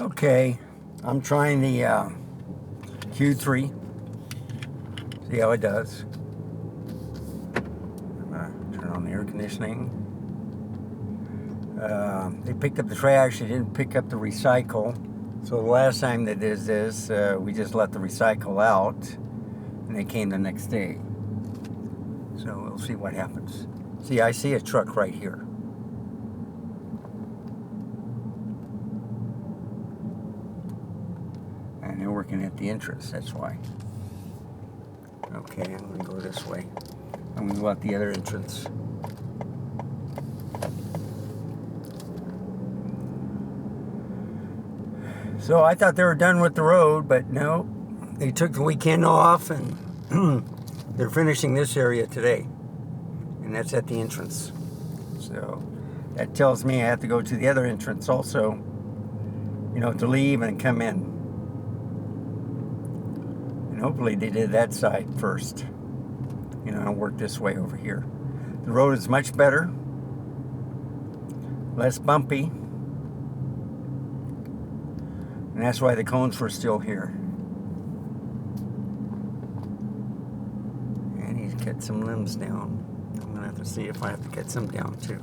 Okay, I'm trying the Q3. See how it does. I'm gonna turn on the air conditioning. They picked up the trash. They didn't pick up the recycle. So the last time they did this, we just let the recycle out, and they came the next day. So we'll see what happens. See, I see a truck right here. And they're working at the entrance, that's why. Okay, I'm going to go this way. I'm going to go out the other entrance. So I thought they were done with the road, but no. They took the weekend off, and they're finishing this area today. And that's at the entrance. So that tells me I have to go to the other entrance also, you know, to leave and come in. And hopefully they did that side first. You know, and work this way over here. The road is much better, less bumpy. And that's why the cones were still here. And he's cut some limbs down. I'm gonna have to see if I have to cut some down too.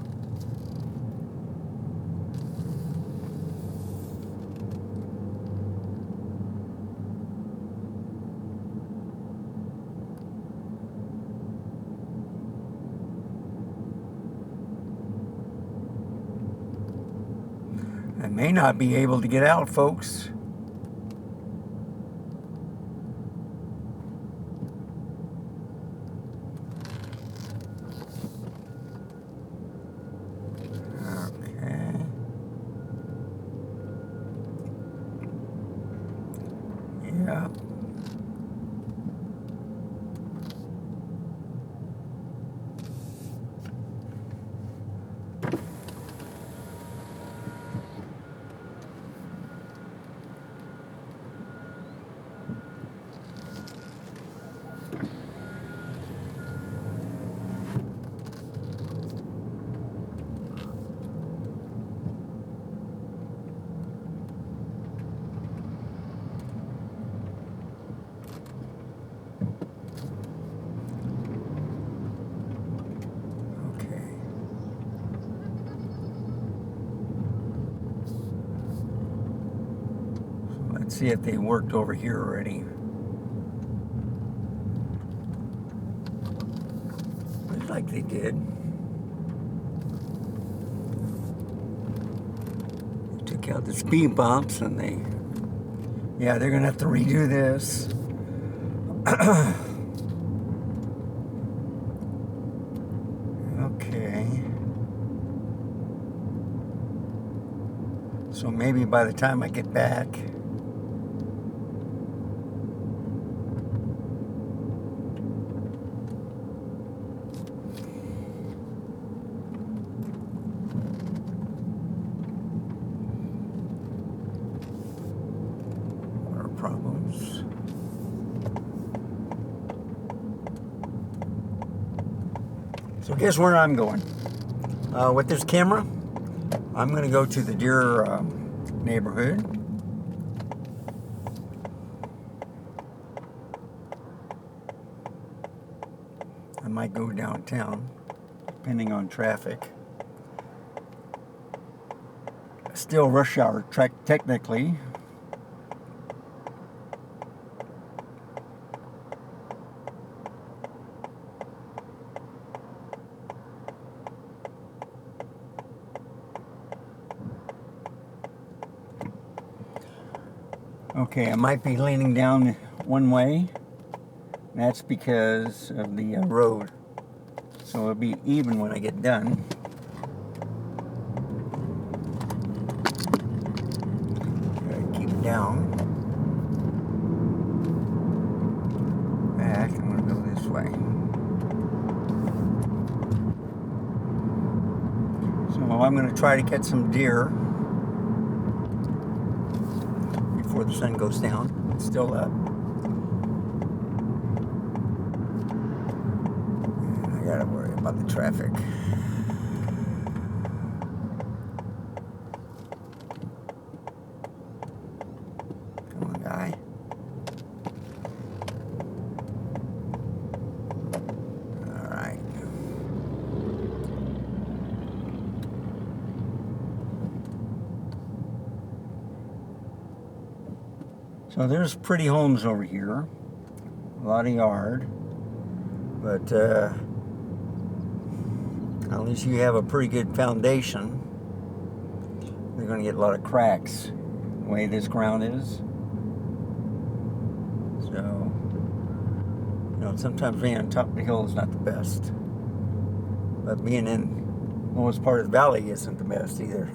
I may not be able to get out, folks. Okay. Yeah. Let's see if they worked over here already. Looks like they did. They took out the speed bumps and yeah, they're gonna have to redo this. Okay. So maybe by the time I get back, problems. So guess where I'm going? With this camera, I'm going to go to the deer neighborhood. I might go downtown, depending on traffic. Still rush hour technically. Okay, I might be leaning down one way. That's because of the road. So it'll be even when I get done. Gotta keep it down. Back, I'm gonna go this way. So I'm gonna try to catch some deer before the sun goes down. It's still up. And I gotta worry about the traffic. So there's pretty homes over here, a lot of yard, but at least you have a pretty good foundation. You're going to get a lot of cracks the way this ground is. So, sometimes being on top of the hill is not the best, but being in the lowest part of the valley isn't the best either.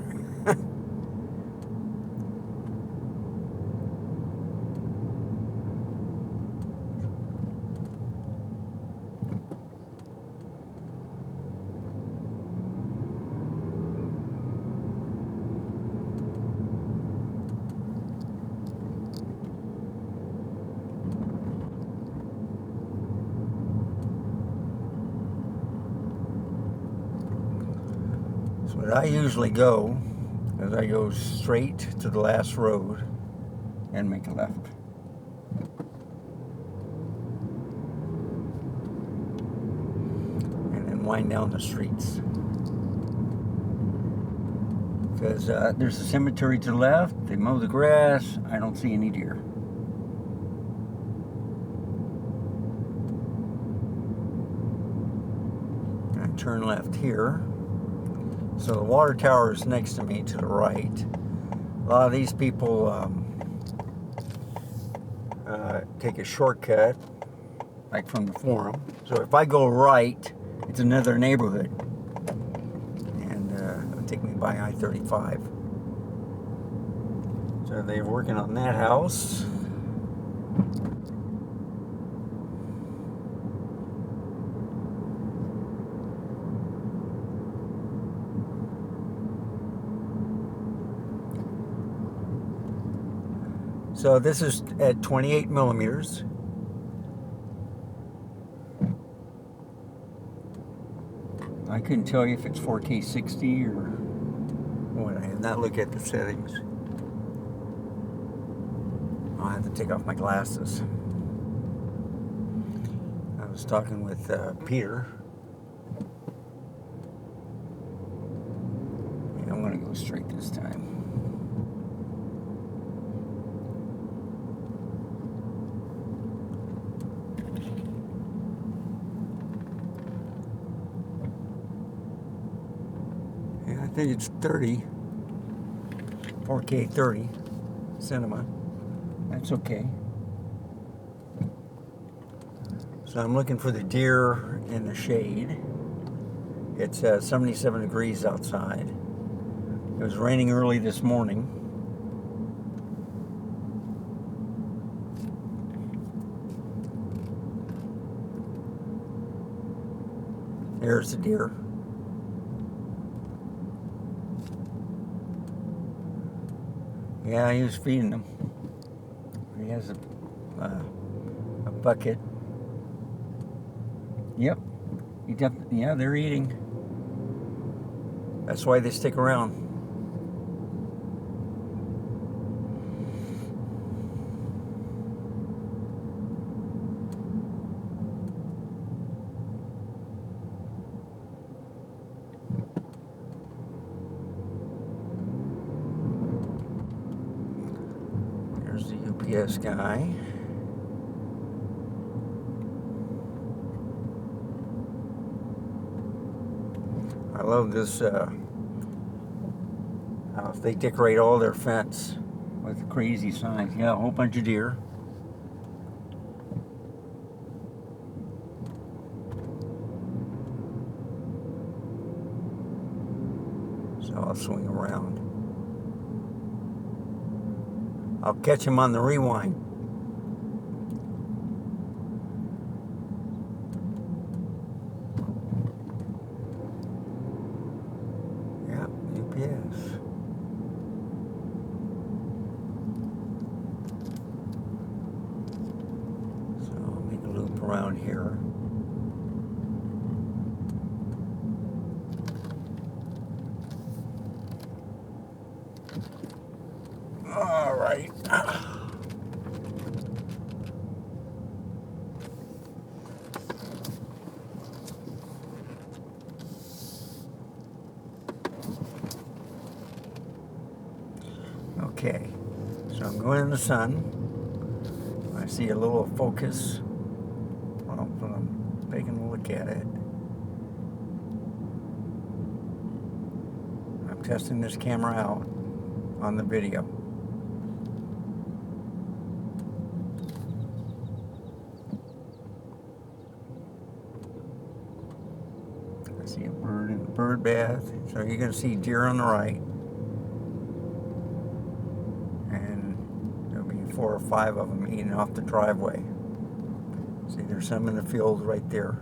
But I usually go, as I go straight to the last road and make a left. And then wind down the streets. Because there's a cemetery to the left, they mow the grass, I don't see any deer. And I turn left here. So the water tower is next to me to the right. A lot of these people take a shortcut, like from the forum. So if I go right, it's another neighborhood. And it'll take me by I-35. So they're working on that house. So this is at 28 millimeters. I couldn't tell you if it's 4K 60 or what. I have not looked at the settings. I'll have to take off my glasses. I was talking with Peter. Yeah, I'm going to go straight this time. I think it's 30, 4K 30 cinema. That's okay. So I'm looking for the deer in the shade. It's 77 degrees outside. It was raining early this morning. There's the deer. Yeah, he was feeding them. He has a bucket. Yep. Yeah, they're eating. That's why they stick around. There's the UPS guy. I love this house. They decorate all their fence with crazy signs. Yeah, a whole bunch of deer. So I'll swing around. I'll catch him on the rewind. Yep, UPS. So I'll make a loop around here. All right. Okay, so I'm going in the sun. I see a little focus. Well, when I'm taking a look at it. I'm testing this camera out on the video. I see a bird in the bird bath. So you're going to see deer on the right. And there'll be 4 or 5 of them eating off the driveway. See, there's some in the field right there.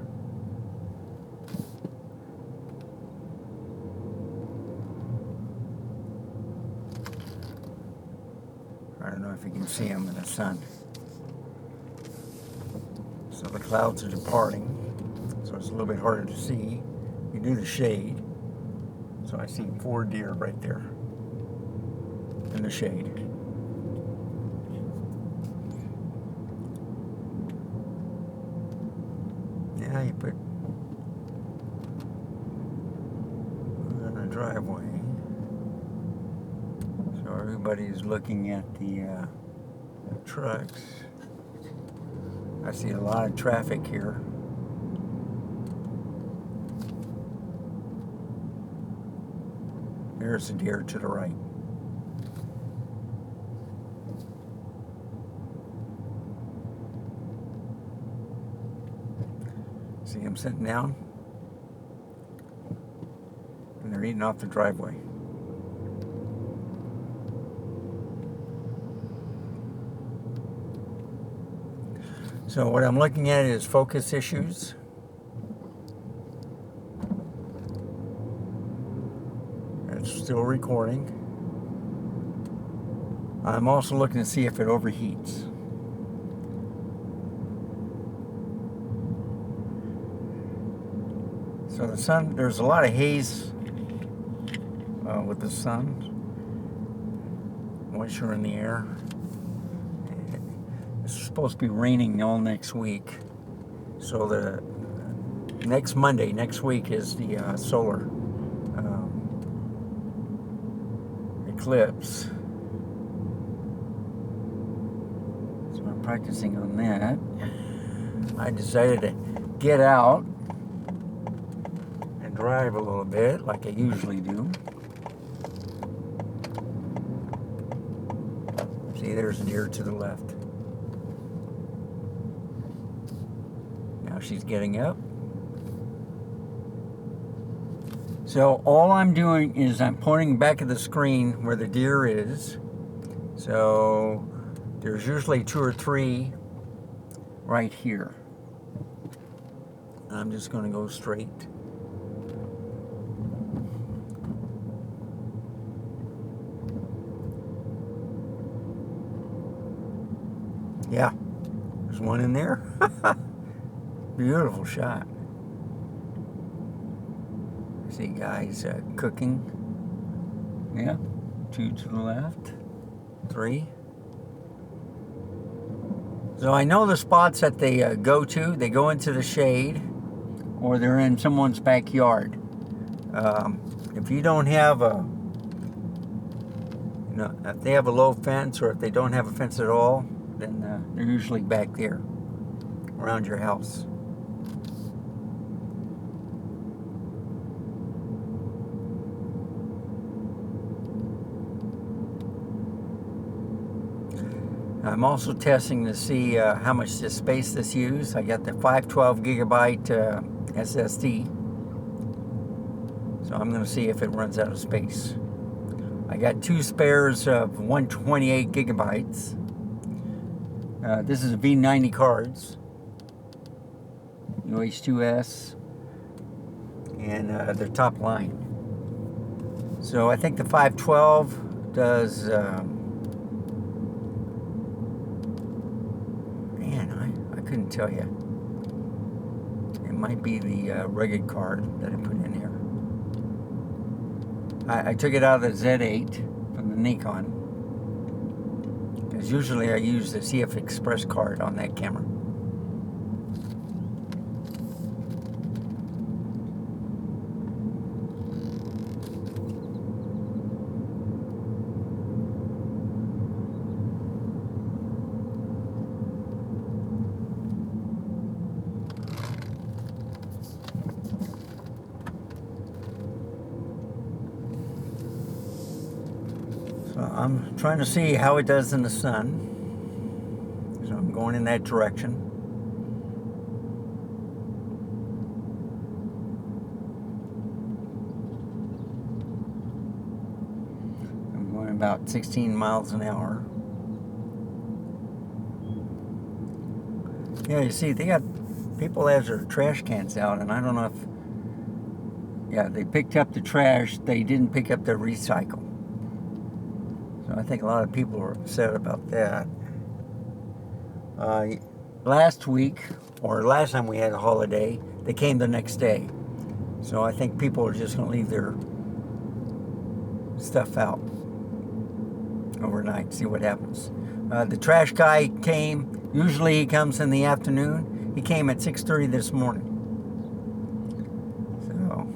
I don't know if you can see them in the sun. So the clouds are departing, so it's a little bit harder to see. You do the shade. So I see 4 deer right there in the shade. Yeah, you put on the driveway. So everybody's looking at the trucks. I see a lot of traffic here. There's a deer to the right. See him sitting down? And they're eating off the driveway. So what I'm looking at is focus issues. It's still recording. I'm also looking to see if it overheats. So the sun, there's a lot of haze with the sun, moisture in the air. It's supposed to be raining all next week. So the next Monday, next week, is the solar eclipse. So I'm practicing on that. I decided to get out and drive a little bit like I usually do. See, there's a deer to the left. Now she's getting up. So all I'm doing is I'm pointing back at the screen where the deer is. So there's usually 2 or 3 right here. I'm just going to go straight. Yeah, there's one in there. Beautiful shot. I see guys cooking. Yeah, 2 to the left, 3. So I know the spots that they go to. They go into the shade, or they're in someone's backyard. If you don't have a, if they have a low fence, or if they don't have a fence at all, then they're usually back there, around your house. I'm also testing to see how much the space this uses. I got the 512 gigabyte SSD. So I'm going to see if it runs out of space. I got 2 spares of 128 gigabytes. This is a V90 cards. UH2S. And they're top line. So I think the 512 does... I couldn't tell you. It might be the rugged card that I put in here. I took it out of the Z8 from the Nikon, because usually I use the CF Express card on that camera. So I'm trying to see how it does in the sun. So I'm going in that direction. I'm going about 16 miles an hour. Yeah, you see, they got people has their trash cans out, and I don't know if, yeah, they picked up the trash, they didn't pick up their recycle. So I think a lot of people are upset about that. Last week, or last time we had a holiday, they came the next day. So I think people are just going to leave their stuff out overnight, see what happens. The trash guy came. Usually he comes in the afternoon. He came at 6:30 this morning. So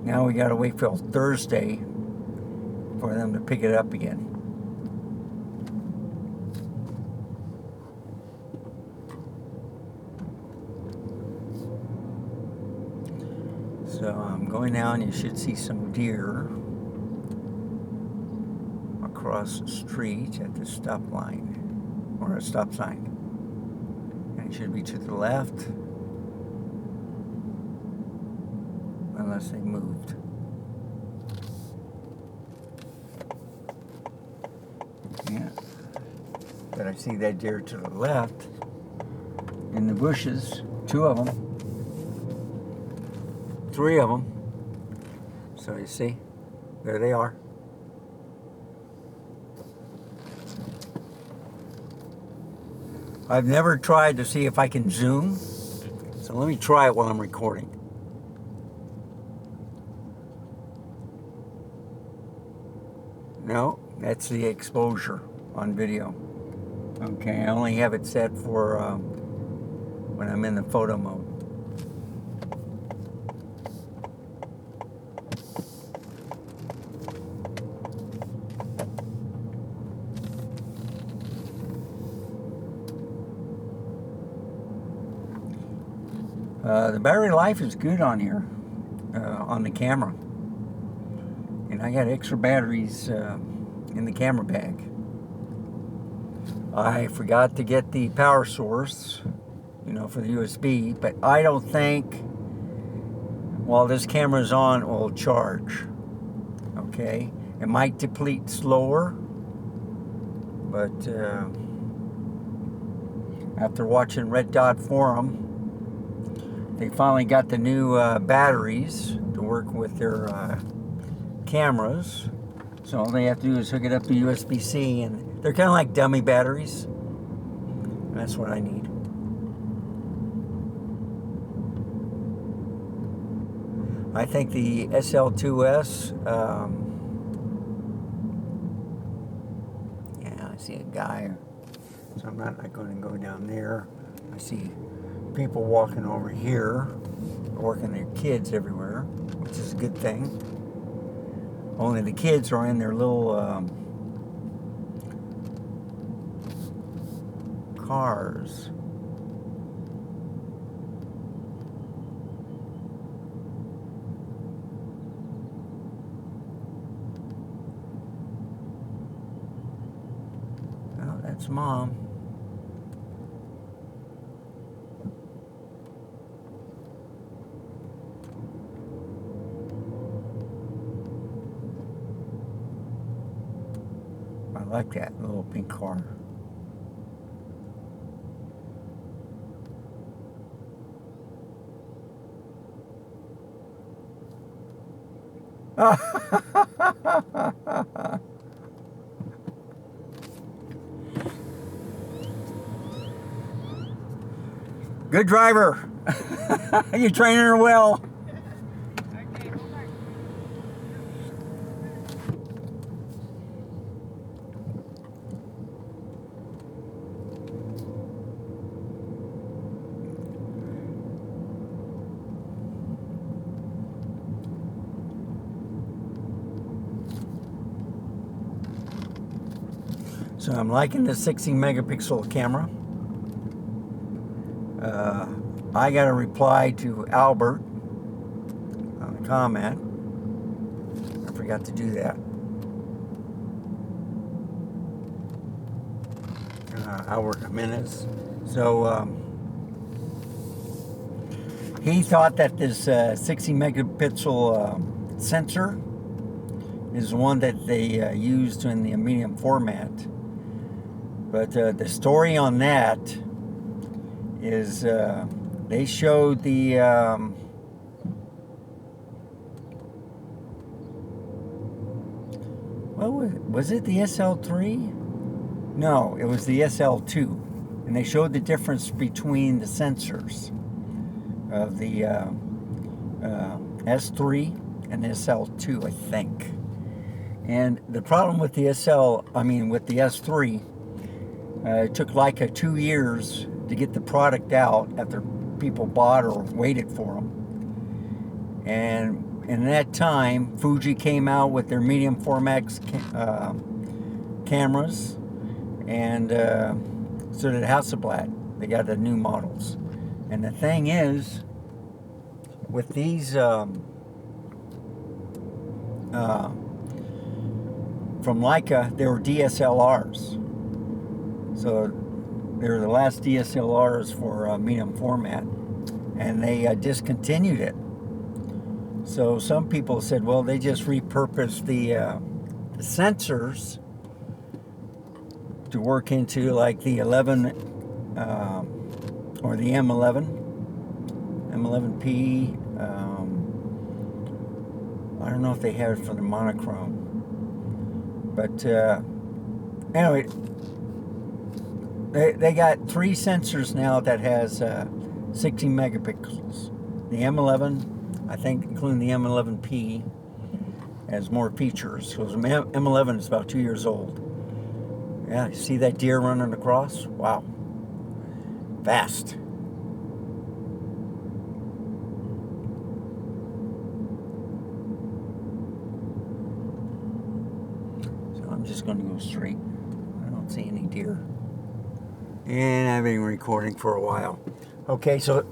now we got to wait till Thursday for them to pick it up again. So I'm going down. You should see some deer across the street at the stop line, or a stop sign. And it should be to the left, unless they moved. Yeah, but I see that deer to the left in the bushes, 2 of them. 3 of them. So you see, there they are. I've never tried to see if I can zoom, so let me try it while I'm recording. No, that's the exposure on video. Okay, I only have it set for when I'm in the photo mode. The battery life is good on here, on the camera. And I got extra batteries in the camera bag. I forgot to get the power source, for the USB, but I don't think while this camera's on it will charge. Okay? It might deplete slower, but after watching Red Dot Forum, they finally got the new batteries to work with their cameras. So all they have to do is hook it up to USB-C, and they're kind of like dummy batteries. That's what I need. I think the SL2S, yeah, I see a guy, so I'm not going to go down there. I see people walking over here, working their kids everywhere, which is a good thing. Only the kids are in their little cars. Oh, that's Mom. I like that little pink car. Good driver. You're training her well. So I'm liking the 60 megapixel camera. I got a reply to Albert on a comment. I forgot to do that. Howard Jimenez. So he thought that this 60 megapixel sensor is the one that they used in the medium format. But the story on that is they showed the was it the SL3? No, it was the SL2, and they showed the difference between the sensors of the S3 and SL2, I think. And the problem with the with the S3, it took Leica 2 years to get the product out after people bought or waited for them. And in that time, Fuji came out with their medium format cameras, and so did Hasselblad. They got the new models. And the thing is, with these from Leica, they were DSLRs. So they were the last DSLRs for medium format, and they discontinued it. So some people said, well, they just repurposed the sensors to work into like the 11 or the M11P. I don't know if they have it for the monochrome, but anyway, they got 3 sensors now that has 60 megapixels. The M11, I think, including the M11P, has more features. So the M11 is about 2 years old. Yeah, you see that deer running across? Wow. Fast. So I'm just going to go straight. I don't see any deer. And I've been recording for a while. Okay, so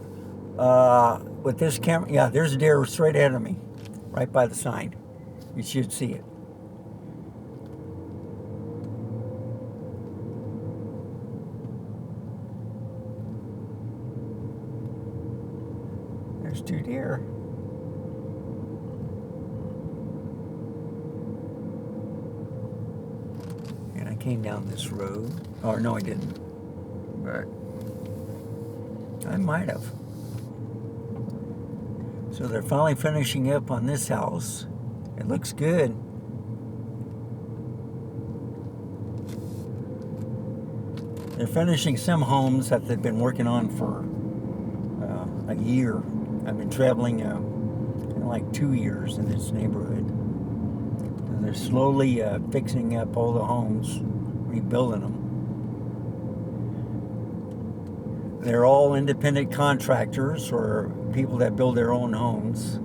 with this camera, yeah, there's a deer straight ahead of me, right by the sign. You should see it. There's 2 deer. And I came down this road. Or no, I didn't. But I might have. So they're finally finishing up on this house. It looks good. They're finishing some homes that they've been working on for a year. I've been traveling in like 2 years in this neighborhood. And they're slowly fixing up all the homes, rebuilding them. They're all independent contractors or people that build their own homes.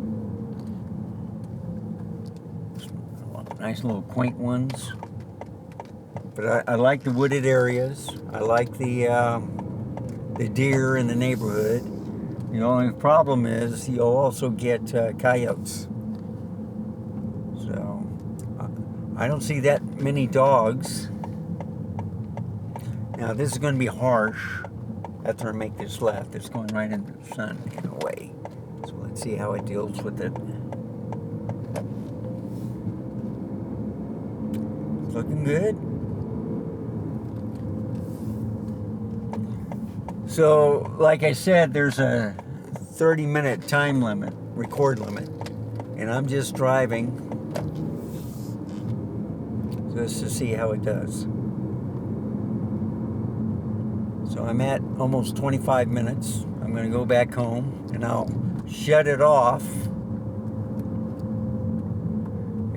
Nice little quaint ones. But I like the wooded areas. I like the deer in the neighborhood. The only problem is you'll also get coyotes. So I don't see that many dogs. Now this is going to be harsh. After I make this left, it's going right into the sun in a way. So let's see how it deals with it. Looking good. So, like I said, there's a 30-minute time limit, record limit, and I'm just driving just to see how it does. So I'm at almost 25 minutes. I'm going to go back home and I'll shut it off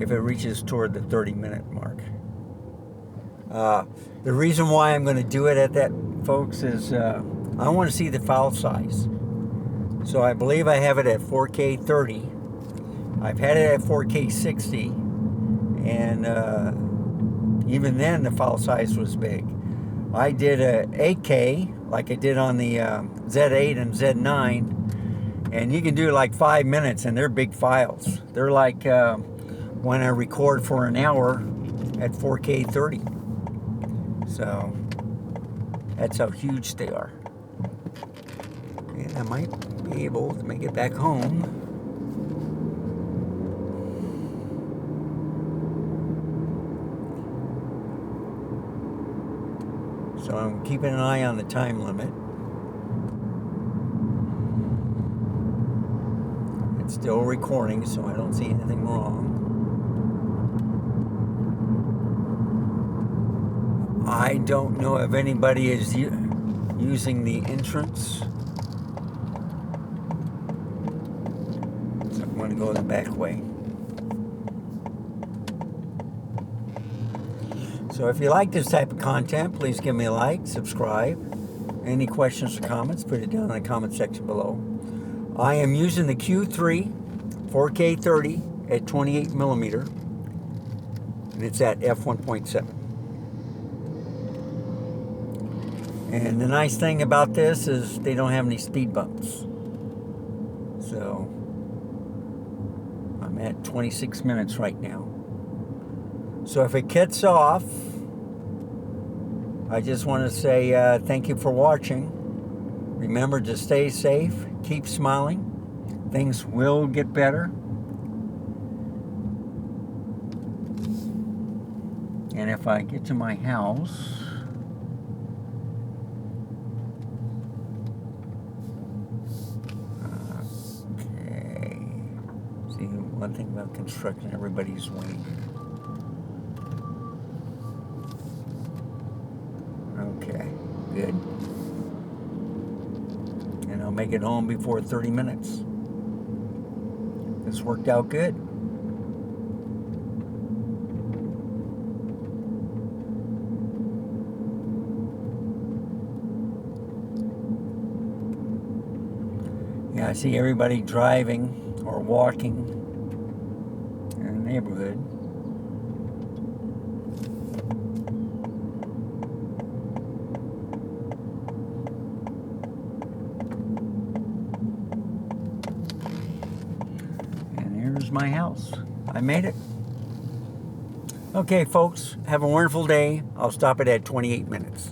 if it reaches toward the 30-minute mark. The reason why I'm going to do it at that, folks, is I want to see the file size. So I believe I have it at 4K 30. I've had it at 4K 60, and even then the file size was big. I did a 8K like I did on the Z8 and Z9, and you can do like 5 minutes, and they're big files. They're like when I record for an hour at 4K 30. So That's how huge they are. And I might be able to make it back home. So I'm keeping an eye on the time limit. It's still recording, so I don't see anything wrong. I don't know if anybody is using the entrance. So I'm going to go the back way. So if you like this type of content, please give me a like, subscribe. Any questions or comments, put it down in the comment section below. I am using the Q3 4K 30 at 28 millimeter, and it's at f1.7. And the nice thing about this is they don't have any speed bumps. So I'm at 26 minutes right now. So if it cuts off, I just want to say thank you for watching. Remember to stay safe, keep smiling. Things will get better. And if I get to my house, okay. See, one thing about construction, everybody's waiting. Okay, good. And I'll make it home before 30 minutes. This worked out good. Yeah, I see everybody driving or walking in the neighborhood. Here's my house. I made it. Okay, folks, have a wonderful day. I'll stop it at 28 minutes.